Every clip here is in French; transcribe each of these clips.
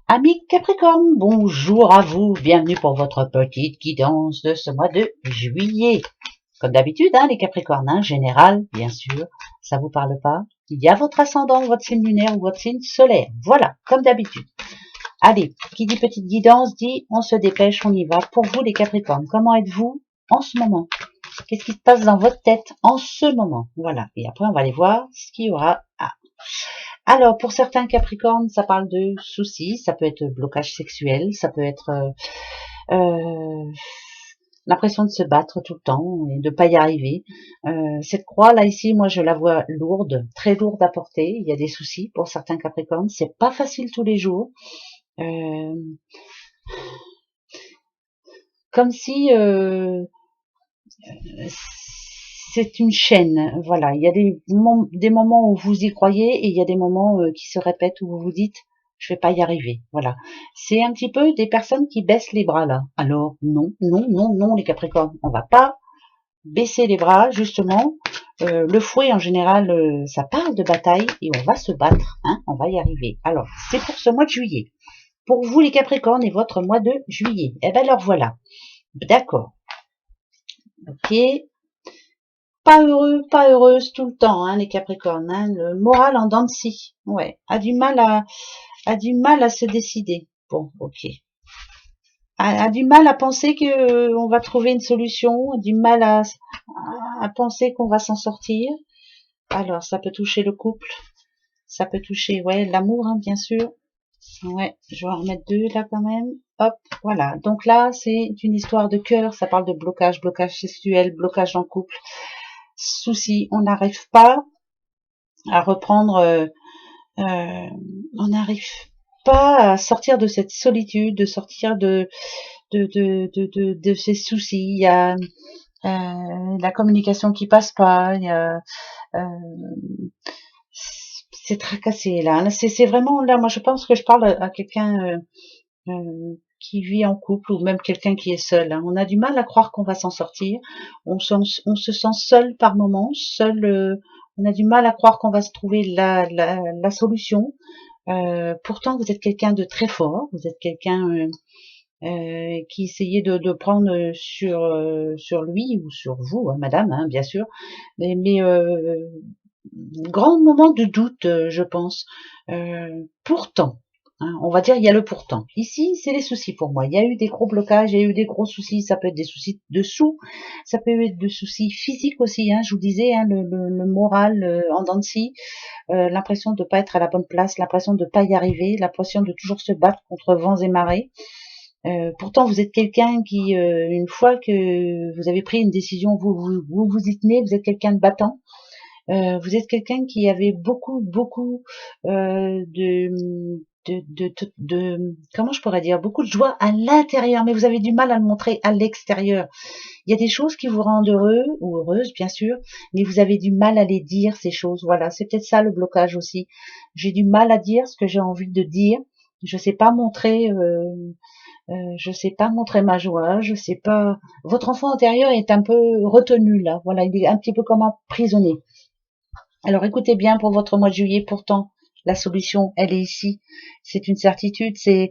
Amis Capricorne, bonjour à vous, bienvenue pour votre petite guidance de ce mois de juillet. Comme d'habitude, les Capricornes, général, bien sûr, ça vous parle pas. Il y a votre ascendant, votre signe lunaire ou votre signe solaire. Voilà, comme d'habitude. Allez, qui dit petite guidance dit on se dépêche, on y va. Pour vous les Capricornes, comment êtes-vous en ce moment? Qu'est-ce qui se passe dans votre tête en ce moment? Voilà, et après on va aller voir ce qu'il y aura à. Alors, pour certains Capricornes, ça parle de soucis, ça peut être blocage sexuel, ça peut être l'impression de se battre tout le temps et de pas y arriver. Cette croix là ici, moi je la vois lourde, très lourde à porter. Il y a des soucis pour certains Capricornes, c'est pas facile tous les jours. Comme si c'est une chaîne, voilà. Il y a des moments où vous y croyez et il y a des moments qui se répètent où vous vous dites je vais pas y arriver, voilà. C'est un petit peu des personnes qui baissent les bras là. Alors non, non, non, non les Capricornes, on va pas baisser les bras justement. Le fouet en général, ça parle de bataille et on va se battre, on va y arriver. Alors c'est pour ce mois de juillet. Pour vous les Capricornes et votre mois de juillet. Eh ben alors voilà, d'accord. Ok. Pas heureux, pas heureuse tout le temps, les Capricornes. Le moral en dents de scie. Ouais, a du mal à se décider. Bon, ok. A du mal à penser que on va trouver une solution, a du mal à penser qu'on va s'en sortir. Alors, ça peut toucher le couple, ça peut toucher, ouais, l'amour, bien sûr. Ouais, je vais en remettre deux là quand même. Hop, voilà. Donc là, c'est une histoire de cœur. Ça parle de blocage, blocage sexuel, blocage en couple. Souci, on n'arrive pas à reprendre, on n'arrive pas à sortir de cette solitude, de sortir de ces soucis. Il y a la communication qui passe pas, il y a c'est tracassé là. C'est vraiment là. Moi, je pense que je parle à quelqu'un qui vit en couple ou même quelqu'un qui est seul. On a du mal à croire qu'on va s'en sortir. On se sent seul par moments, seul. On a du mal à croire qu'on va se trouver la solution. Pourtant, vous êtes quelqu'un de très fort. Vous êtes quelqu'un qui essayait de prendre sur lui ou sur vous, madame, bien sûr. Mais grand moment de doute, je pense. Pourtant, on va dire, il y a le pourtant. Ici, c'est les soucis pour moi. Il y a eu des gros blocages, il y a eu des gros soucis. Ça peut être des soucis de sous, ça peut être des soucis physiques aussi. Je vous disais, le moral en dents de scie, l'impression de pas être à la bonne place, l'impression de pas y arriver, l'impression de toujours se battre contre vents et marées. Pourtant, vous êtes quelqu'un qui, une fois que vous avez pris une décision, vous y tenez. Vous êtes quelqu'un de battant. Vous êtes quelqu'un qui avait beaucoup comment je pourrais dire, beaucoup de joie à l'intérieur, mais vous avez du mal à le montrer à l'extérieur. Il y a des choses qui vous rendent heureux ou heureuse, bien sûr, mais vous avez du mal à les dire, ces choses. Voilà, c'est peut-être ça le blocage aussi. J'ai du mal à dire ce que j'ai envie de dire. Je sais pas montrer, je sais pas montrer ma joie. Je sais pas. Votre enfant intérieur est un peu retenu là. Voilà, il est un petit peu comme emprisonné. Alors écoutez bien pour votre mois de juillet, pourtant la solution, elle est ici. C'est une certitude, c'est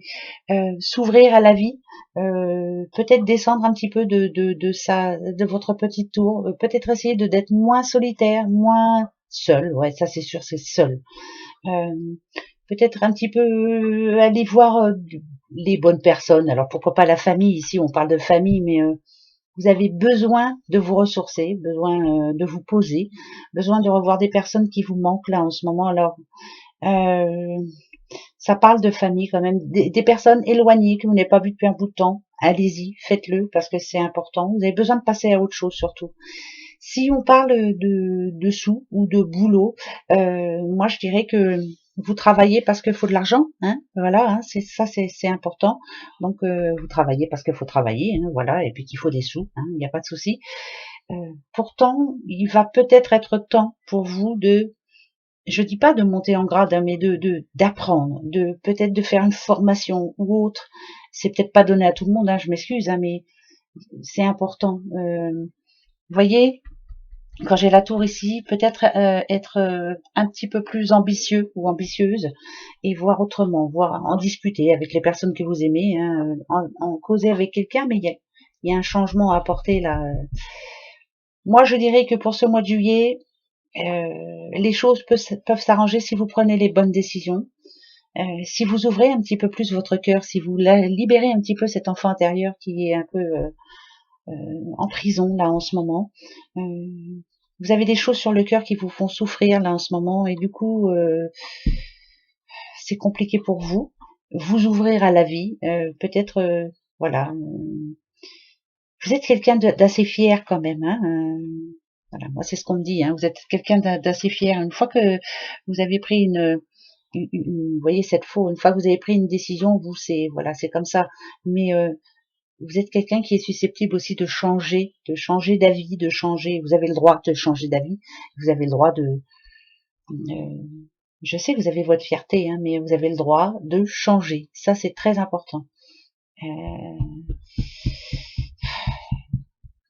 s'ouvrir à la vie, peut-être descendre un petit peu de votre petite tour, peut-être essayer d'être moins solitaire, moins seul. Ouais, ça c'est sûr, c'est seul. Euh, peut-être un petit peu aller voir les bonnes personnes. Alors pourquoi pas la famille? Ici on parle de famille, mais vous avez besoin de vous ressourcer, besoin de vous poser, besoin de revoir des personnes qui vous manquent là en ce moment. Alors, euh, ça parle de famille quand même, des personnes éloignées que vous n'avez pas vues depuis un bout de temps. Allez-y, faites-le parce que c'est important. Vous avez besoin de passer à autre chose surtout. Si on parle de sous ou de boulot, moi je dirais que vous travaillez parce qu'il faut de l'argent, voilà, c'est ça, c'est important. Donc vous travaillez parce qu'il faut travailler, voilà, et puis qu'il faut des sous, il n'y a pas de souci. Pourtant, il va peut-être être temps pour vous de, je dis pas de monter en grade, mais d'apprendre, de peut-être de faire une formation ou autre. C'est peut-être pas donné à tout le monde, je m'excuse, mais c'est important. Vous voyez, quand j'ai la tour ici, peut-être être un petit peu plus ambitieux ou ambitieuse et voir autrement, voir en discuter avec les personnes que vous aimez, hein, en causer avec quelqu'un, mais il y a un changement à apporter là. Moi, je dirais que pour ce mois de juillet, les choses peuvent s'arranger si vous prenez les bonnes décisions. Si vous ouvrez un petit peu plus votre cœur, si vous libérez un petit peu cet enfant intérieur qui est un peu en prison là en ce moment. Vous avez des choses sur le cœur qui vous font souffrir là en ce moment et du coup c'est compliqué pour vous. Vous ouvrir à la vie, peut-être voilà. Vous êtes quelqu'un d'assez fier quand même, hein. Voilà, moi c'est ce qu'on me dit. Hein, vous êtes quelqu'un d'assez fier. Une fois que vous avez pris vous voyez cette faux. Une fois que vous avez pris une décision, vous c'est voilà, c'est comme ça. Mais vous êtes quelqu'un qui est susceptible aussi de changer d'avis, de changer. Vous avez le droit de changer d'avis. Vous avez le droit je sais que vous avez votre fierté, hein, mais vous avez le droit de changer. Ça, c'est très important.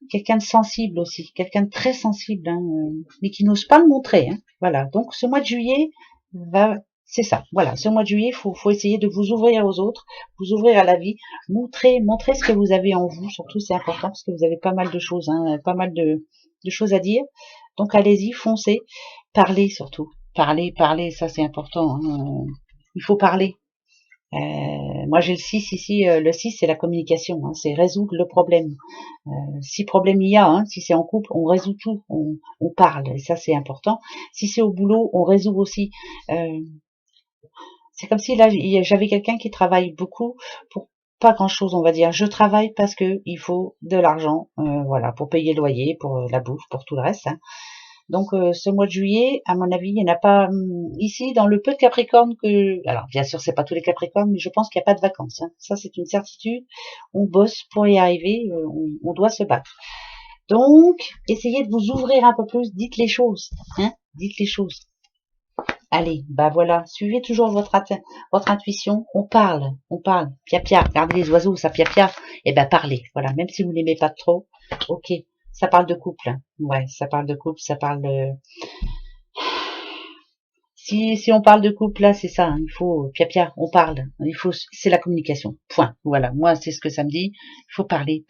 Quelqu'un de sensible aussi, quelqu'un de très sensible, hein, mais qui n'ose pas le montrer. Hein. Voilà. Donc, ce mois de juillet c'est ça. Voilà. Ce mois de juillet, faut essayer de vous ouvrir aux autres, vous ouvrir à la vie, montrer ce que vous avez en vous. Surtout, c'est important parce que vous avez pas mal de choses, hein, pas mal de choses à dire. Donc, allez-y, foncez, parlez surtout. Parler, ça c'est important. Hein. Il faut parler. Moi j'ai le 6 ici, le 6 c'est la communication, hein, c'est résoudre le problème. Si problème il y a, hein, si c'est en couple, on résout tout, on parle, et ça c'est important. Si c'est au boulot, on résout aussi. C'est comme si là j'avais quelqu'un qui travaille beaucoup pour pas grand chose, on va dire. Je travaille parce que il faut de l'argent, voilà, pour payer le loyer, pour la bouffe, pour tout le reste. Hein. Donc ce mois de juillet, à mon avis, il n'y en a pas ici dans le peu de Capricorne que. Alors bien sûr, c'est pas tous les Capricornes, mais je pense qu'il n'y a pas de vacances. Hein. Ça, c'est une certitude. On bosse pour y arriver. On doit se battre. Donc, essayez de vous ouvrir un peu plus. Dites les choses. Hein, dites les choses. Allez, bah voilà. Suivez toujours votre intuition. On parle. Pia pia. Regardez les oiseaux, ça pia pia. Et ben parlez. Voilà. Même si vous n'aimez pas trop. Ok. Ça parle de couple. Hein. Ouais, ça parle de couple. Ça parle de. Si on parle de couple, là, c'est ça, hein, il faut, pia, on parle, c'est la communication, point. Voilà, moi, c'est ce que ça me dit. Il faut parler,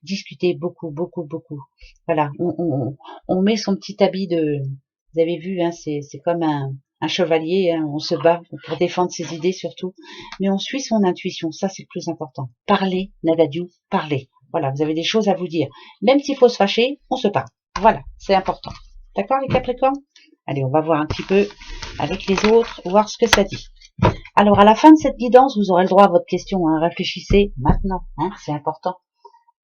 discuter beaucoup. Voilà, on met son petit habit vous avez vu, hein, c'est comme un chevalier, hein, on se bat pour défendre ses idées surtout, mais on suit son intuition, ça c'est le plus important. Parler, Nadadiou, parler. Voilà, vous avez des choses à vous dire. Même s'il faut se fâcher, on se parle. Voilà, c'est important. D'accord les Capricornes? Allez, on va voir un petit peu avec les autres, voir ce que ça dit. Alors, à la fin de cette guidance, vous aurez le droit à votre question. Hein. Réfléchissez maintenant, hein, c'est important.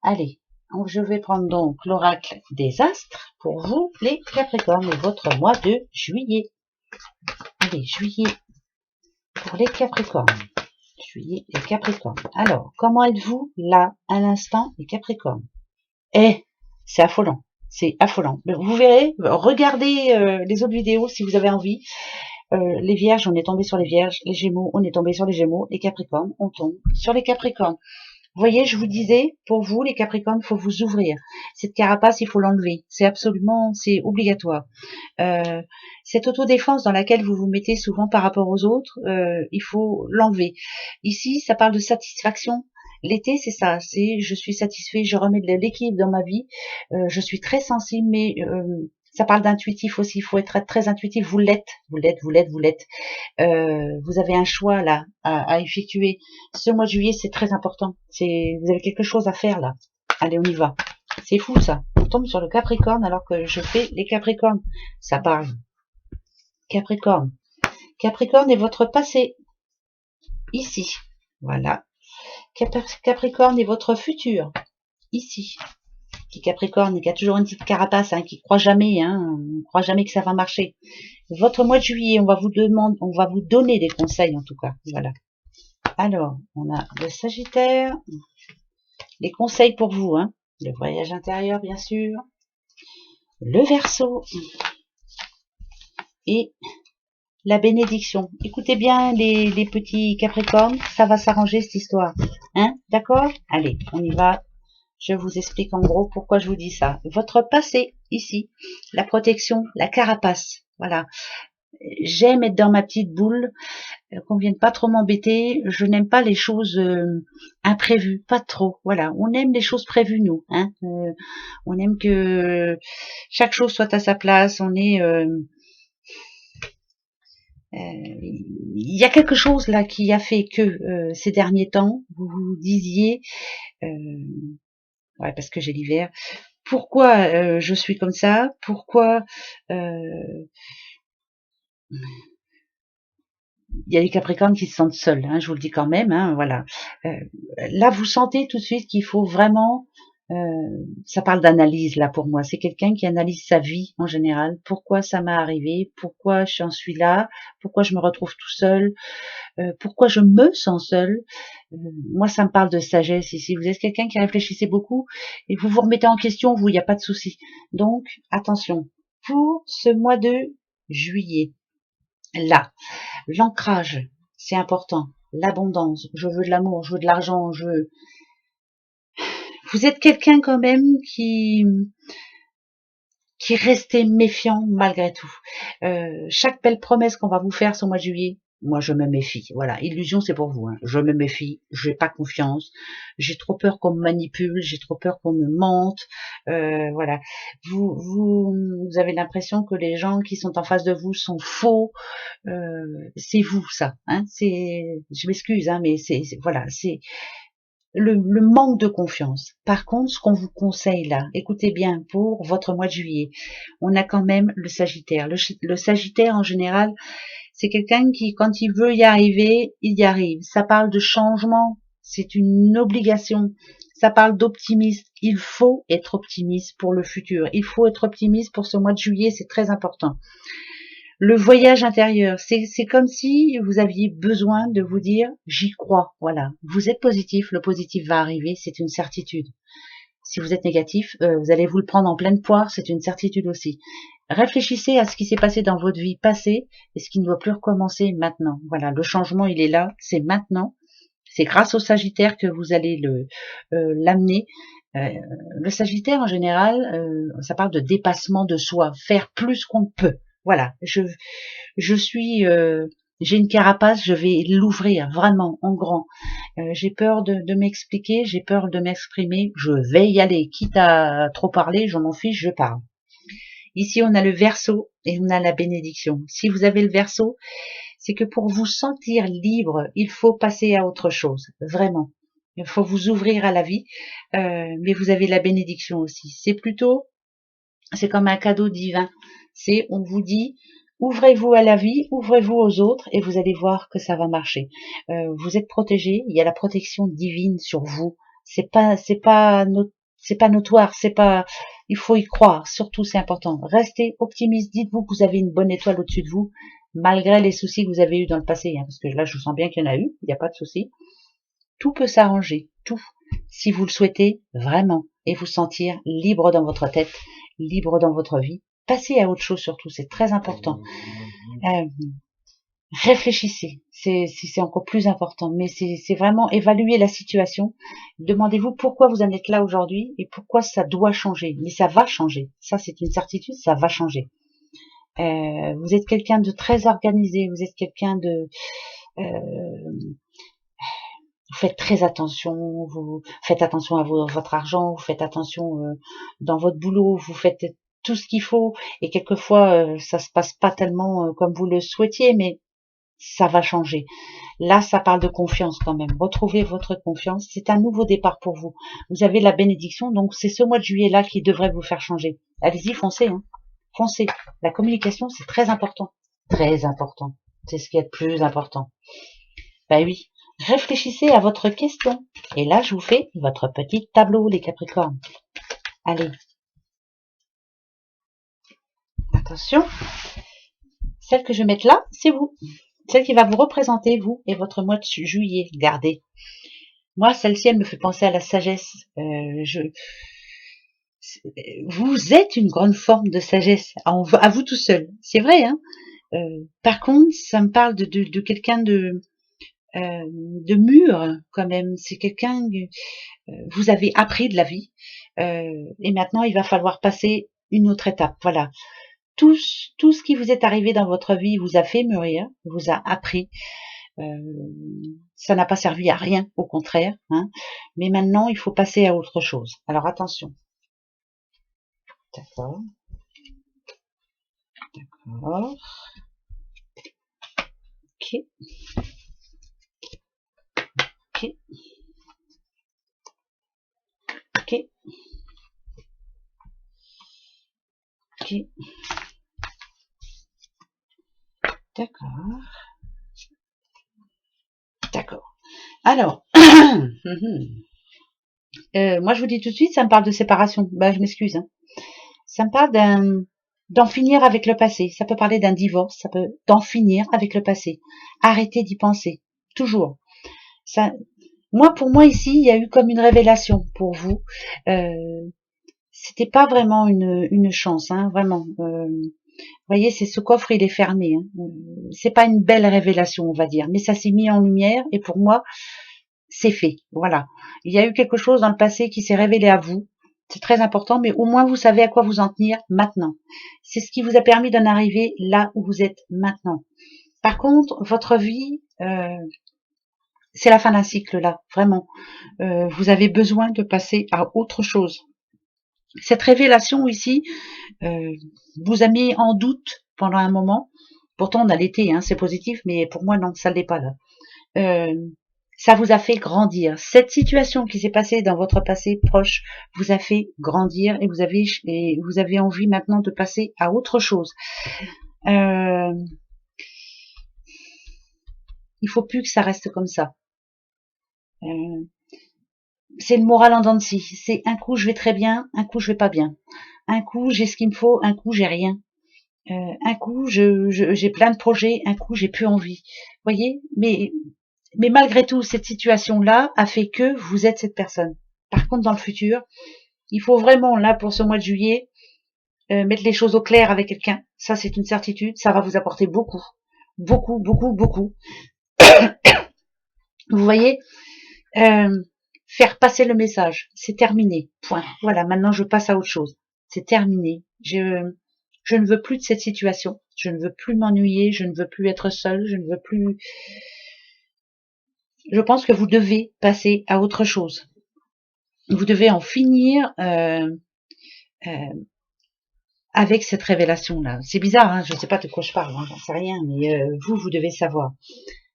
Allez, donc je vais prendre donc l'oracle des astres pour vous, les Capricornes, et votre mois de juillet. Allez, juillet pour les Capricornes. Juillet, les Capricornes. Alors, comment êtes-vous là, à l'instant, les Capricornes? C'est affolant. C'est affolant. Vous verrez, regardez les autres vidéos si vous avez envie. Les vierges, on est tombé sur les vierges. Les gémeaux, on est tombé sur les gémeaux. Les capricornes, on tombe sur les capricornes. Vous voyez, je vous disais, pour vous, les capricornes, il faut vous ouvrir. Cette carapace, il faut l'enlever. C'est obligatoire. Cette autodéfense dans laquelle vous vous mettez souvent par rapport aux autres, il faut l'enlever. Ici, ça parle de satisfaction. L'été, c'est ça, c'est je suis satisfait, je remets de l'équilibre dans ma vie, je suis très sensible, mais ça parle d'intuitif aussi, il faut être très intuitif, vous l'êtes. Vous avez un choix là à effectuer. Ce mois de juillet, c'est très important, vous avez quelque chose à faire là. Allez, on y va. C'est fou ça, on tombe sur le Capricorne alors que je fais les Capricornes. Ça parle. Capricorne. Capricorne est votre passé. Ici. Voilà. Capricorne est votre futur, ici. Qui Capricorne, qui a toujours une petite carapace, hein, qui croit jamais, on croit jamais que ça va marcher. Votre mois de juillet, on va vous donner des conseils en tout cas. Voilà. Alors, on a le Sagittaire, les conseils pour vous, hein, le voyage intérieur bien sûr, le Verseau et la bénédiction. Écoutez bien les petits Capricornes, ça va s'arranger cette histoire. Hein, d'accord? Allez, on y va. Je vous explique en gros pourquoi je vous dis ça. Votre passé, ici, la protection, la carapace, voilà. J'aime être dans ma petite boule, qu'on vienne pas trop m'embêter. Je n'aime pas les choses imprévues, pas trop. Voilà, on aime les choses prévues, nous. Hein. On aime que chaque chose soit à sa place. On est il y a quelque chose là qui a fait que ces derniers temps, vous vous disiez, ouais, parce que j'ai l'hiver, pourquoi je suis comme ça, pourquoi il y a les Capricornes qui se sentent seuls, hein, je vous le dis quand même, hein, voilà. Là, vous sentez tout de suite qu'il faut vraiment, ça parle d'analyse là pour moi. C'est quelqu'un qui analyse sa vie en général. Pourquoi ça m'est arrivé, pourquoi j'en suis là, pourquoi je me retrouve tout seul, pourquoi je me sens seul. Moi, ça me parle de sagesse ici. Vous êtes quelqu'un qui réfléchissait beaucoup et vous vous remettez en question, vous, il n'y a pas de souci. Donc, attention, pour ce mois de juillet, là, l'ancrage, c'est important. L'abondance, je veux de l'amour, je veux de l'argent, je veux... Vous êtes quelqu'un quand même qui restait méfiant malgré tout. Chaque belle promesse qu'on va vous faire ce mois de juillet, moi je me méfie. Voilà, illusion c'est pour vous. Hein. Je me méfie, je n'ai pas confiance, j'ai trop peur qu'on me manipule, j'ai trop peur qu'on me mente. Voilà, vous avez l'impression que les gens qui sont en face de vous sont faux. C'est vous ça. Hein. Je m'excuse, hein, mais voilà, c'est le manque de confiance. Par contre, ce qu'on vous conseille là, écoutez bien, pour votre mois de juillet, on a quand même le Sagittaire. Le Sagittaire, en général, c'est quelqu'un qui, quand il veut y arriver, il y arrive. Ça parle de changement, c'est une obligation. Ça parle d'optimisme. Il faut être optimiste pour le futur. Il faut être optimiste pour ce mois de juillet, c'est très important. Le voyage intérieur, c'est comme si vous aviez besoin de vous dire j'y crois, voilà. Vous êtes positif, le positif va arriver, c'est une certitude. Si vous êtes négatif, vous allez vous le prendre en pleine poire, c'est une certitude aussi. Réfléchissez à ce qui s'est passé dans votre vie passée et ce qui ne doit plus recommencer maintenant. Voilà, le changement il est là, c'est maintenant. C'est grâce au Sagittaire que vous allez l'amener. Le Sagittaire en général, ça parle de dépassement de soi, faire plus qu'on ne peut. Voilà, je suis, j'ai une carapace, je vais l'ouvrir vraiment en grand. J'ai peur de m'expliquer, j'ai peur de m'exprimer, je vais y aller. Quitte à trop parler, je m'en fiche, je parle. Ici, on a le Verseau et on a la bénédiction. Si vous avez le Verseau, c'est que pour vous sentir libre, il faut passer à autre chose, vraiment. Il faut vous ouvrir à la vie, mais vous avez la bénédiction aussi. C'est comme un cadeau divin. On vous dit, ouvrez-vous à la vie, ouvrez-vous aux autres et vous allez voir que ça va marcher. Vous êtes protégé, il y a la protection divine sur vous. C'est pas notoire, il faut y croire. Surtout, c'est important. Restez optimiste. Dites-vous que vous avez une bonne étoile au-dessus de vous, malgré les soucis que vous avez eus dans le passé. Hein, parce que là, je sens bien qu'il y en a eu. Il n'y a pas de souci. Tout peut s'arranger. Tout. Si vous le souhaitez vraiment et vous sentir libre dans votre tête, libre dans votre vie. Passez à autre chose surtout, c'est très important. Réfléchissez, c'est encore plus important, mais c'est vraiment évaluer la situation. Demandez-vous pourquoi vous en êtes là aujourd'hui et pourquoi ça doit changer. Mais ça va changer, ça c'est une certitude, ça va changer. Vous êtes quelqu'un de très organisé, vous êtes quelqu'un de... vous faites très attention, vous faites attention à votre argent, vous faites attention dans votre boulot, vous faites tout ce qu'il faut et quelquefois ça se passe pas tellement comme vous le souhaitiez, mais ça va changer. Là, ça parle de confiance quand même. Retrouvez votre confiance. C'est un nouveau départ pour vous. Vous avez la bénédiction, donc c'est ce mois de juillet-là qui devrait vous faire changer. Allez-y, foncez. Hein. Foncez. La communication, c'est très important. Très important. C'est ce qui est le plus important. Ben oui. Réfléchissez à votre question. Et là, je vous fais votre petit tableau, les Capricornes. Allez. Attention. Celle que je vais mettre là, c'est vous. Celle qui va vous représenter, vous, et votre mois de juillet. Gardez. Moi, celle-ci, elle me fait penser à la sagesse. Vous êtes une grande forme de sagesse, à vous tout seul. C'est vrai, hein. Par contre, ça me parle de quelqu'un de... de mûr quand même. C'est quelqu'un, vous avez appris de la vie et maintenant il va falloir passer une autre étape. Voilà. Tout ce qui vous est arrivé dans votre vie vous a fait mûrir, vous a appris. Ça n'a pas servi à rien, au contraire. Hein. Mais maintenant, il faut passer à autre chose. Alors attention. D'accord. D'accord. Ok. Ok. Ok. Ok. D'accord. D'accord. Alors, moi je vous dis tout de suite, ça me parle de séparation. Ben, je m'excuse. Hein. Ça me parle d'en finir avec le passé. Ça peut parler d'un divorce, ça peut d'en finir avec le passé. Arrêtez d'y penser. Toujours. Ça, pour moi ici, il y a eu comme une révélation pour vous. C'était pas vraiment une chance, hein, vraiment. Vous voyez, c'est ce coffre, il est fermé. Hein. C'est pas une belle révélation, on va dire, mais ça s'est mis en lumière et pour moi, c'est fait. Voilà. Il y a eu quelque chose dans le passé qui s'est révélé à vous. C'est très important, mais au moins vous savez à quoi vous en tenir maintenant. C'est ce qui vous a permis d'en arriver là où vous êtes maintenant. Par contre, votre vie, c'est la fin d'un cycle là, vraiment. Vous avez besoin de passer à autre chose. Cette révélation ici vous a mis en doute pendant un moment. Pourtant, on a l'été, hein, c'est positif, mais pour moi, non, ça ne l'est pas là. Ça vous a fait grandir. Cette situation qui s'est passée dans votre passé proche vous a fait grandir et vous avez envie maintenant de passer à autre chose. Il faut plus que ça reste comme ça. C'est le moral en dents de scie. C'est un coup je vais très bien, un coup je vais pas bien. Un coup j'ai ce qu'il me faut, un coup j'ai rien. Un coup j'ai plein de projets, un coup j'ai plus envie. Vous voyez, mais malgré tout, cette situation-là a fait que vous êtes cette personne. Par contre, dans le futur, il faut vraiment, là, pour ce mois de juillet, mettre les choses au clair avec quelqu'un. Ça, c'est une certitude. Ça va vous apporter beaucoup. Beaucoup, beaucoup, beaucoup. Vous voyez, faire passer le message. C'est terminé. Point. Voilà, maintenant, je passe à autre chose. C'est terminé. Je ne veux plus de cette situation. Je ne veux plus m'ennuyer. Je ne veux plus être seule. Je ne veux plus... Je pense que vous devez passer à autre chose. Vous devez en finir avec cette révélation-là. C'est bizarre, hein, je ne sais pas de quoi je parle, hein, j'en sais rien, mais vous devez savoir.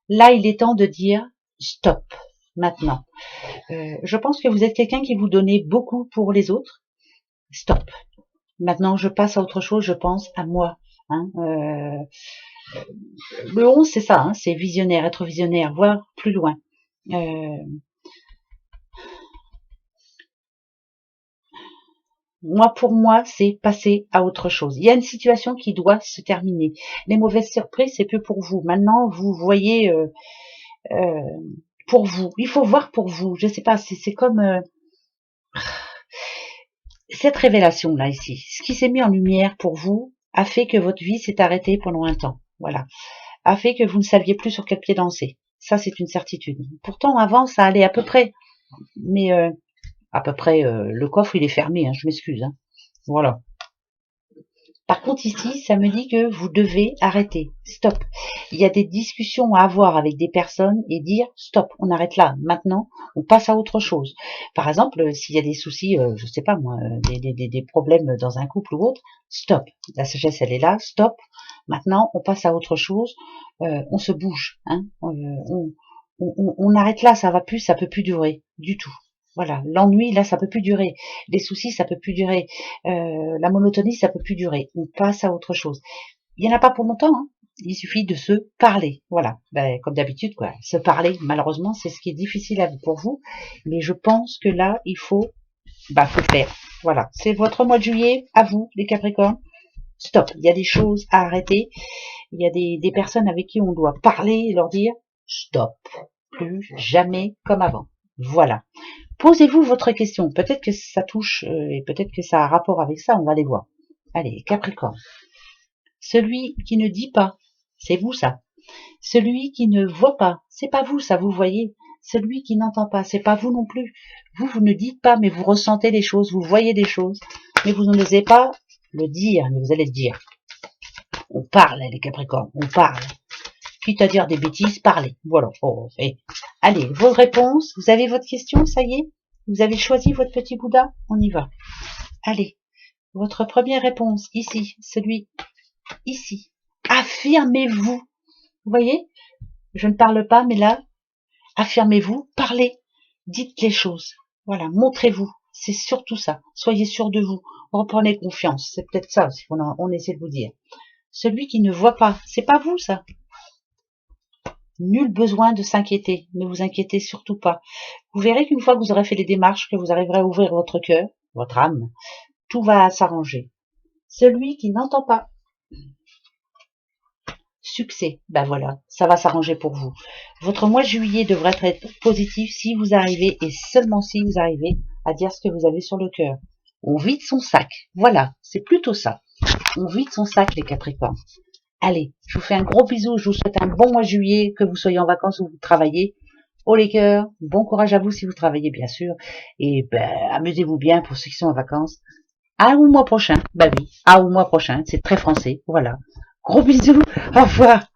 Là, il est temps de dire stop, maintenant. Je pense que vous êtes quelqu'un qui vous donnait beaucoup pour les autres. Stop. Maintenant, je passe à autre chose, je pense à moi. Hein, le 11, c'est ça, hein, c'est visionnaire, être visionnaire, voir plus loin. Pour moi, c'est passer à autre chose. Il y a une situation qui doit se terminer. Les mauvaises surprises, c'est plus pour vous. Maintenant, vous voyez pour vous. Il faut voir pour vous. Je sais pas, c'est comme cette révélation-là ici. Ce qui s'est mis en lumière pour vous a fait que votre vie s'est arrêtée pendant un temps. Voilà. A fait que vous ne saviez plus sur quel pied danser. Ça, c'est une certitude. Pourtant, avant, ça allait à peu près. Mais à peu près, le coffre, il est fermé. Hein, je m'excuse. Hein. Voilà. Par contre, ici, ça me dit que vous devez arrêter. Stop. Il y a des discussions à avoir avec des personnes et dire stop, on arrête là. Maintenant, on passe à autre chose. Par exemple, s'il y a des soucis, je sais pas moi, des problèmes dans un couple ou autre, stop. La sagesse, elle est là. Stop. Maintenant, on passe à autre chose. On se bouge. Hein. On arrête là. Ça va plus, ça peut plus durer du tout. Voilà, l'ennui, là, ça peut plus durer. Les soucis, ça peut plus durer. La monotonie, ça peut plus durer. On passe à autre chose. Il n'y en a pas pour longtemps. Hein. Il suffit de se parler. Voilà, comme d'habitude, quoi. Se parler, malheureusement, c'est ce qui est difficile pour vous. Mais je pense que là, il faut faire. Voilà, c'est votre mois de juillet. À vous, les Capricornes. Stop. Il y a des choses à arrêter. Il y a des personnes avec qui on doit parler et leur dire stop. Plus jamais comme avant. Voilà. Posez-vous votre question. Peut-être que ça touche et peut-être que ça a rapport avec ça. On va les voir. Allez, Capricorne. Celui qui ne dit pas, c'est vous ça. Celui qui ne voit pas, c'est pas vous, ça vous voyez. Celui qui n'entend pas, c'est pas vous non plus. Vous ne dites pas, mais vous ressentez des choses, vous voyez des choses, mais vous n'osez pas le dire, mais vous allez le dire. On parle, les Capricornes, on parle. Quitte à dire des bêtises, parlez. Voilà. Oh, allez, vos réponses, vous avez votre question, ça y est? Vous avez choisi votre petit Bouddha? On y va. Allez, votre première réponse, ici, celui, ici. Affirmez-vous. Vous voyez? Je ne parle pas, mais là, affirmez-vous, parlez, dites les choses. Voilà, montrez-vous. C'est surtout ça. Soyez sûr de vous. Reprenez confiance. C'est peut-être ça aussi qu'on essaie de vous dire. Celui qui ne voit pas, c'est pas vous ça. Nul besoin de s'inquiéter. Ne vous inquiétez surtout pas. Vous verrez qu'une fois que vous aurez fait les démarches, que vous arriverez à ouvrir votre cœur, votre âme, tout va s'arranger. Celui qui n'entend pas. Succès, ben voilà, ça va s'arranger pour vous. Votre mois de juillet devrait être positif si vous arrivez, et seulement si vous arrivez, à dire ce que vous avez sur le cœur. On vide son sac, voilà, c'est plutôt ça. On vide son sac, les Capricornes. Allez, je vous fais un gros bisou, je vous souhaite un bon mois de juillet, que vous soyez en vacances ou vous travaillez. Oh les cœurs, bon courage à vous si vous travaillez bien sûr, et ben, amusez-vous bien pour ceux qui sont en vacances. À au mois prochain, bah oui, à au mois prochain, c'est très français, voilà. Gros bisous, au revoir.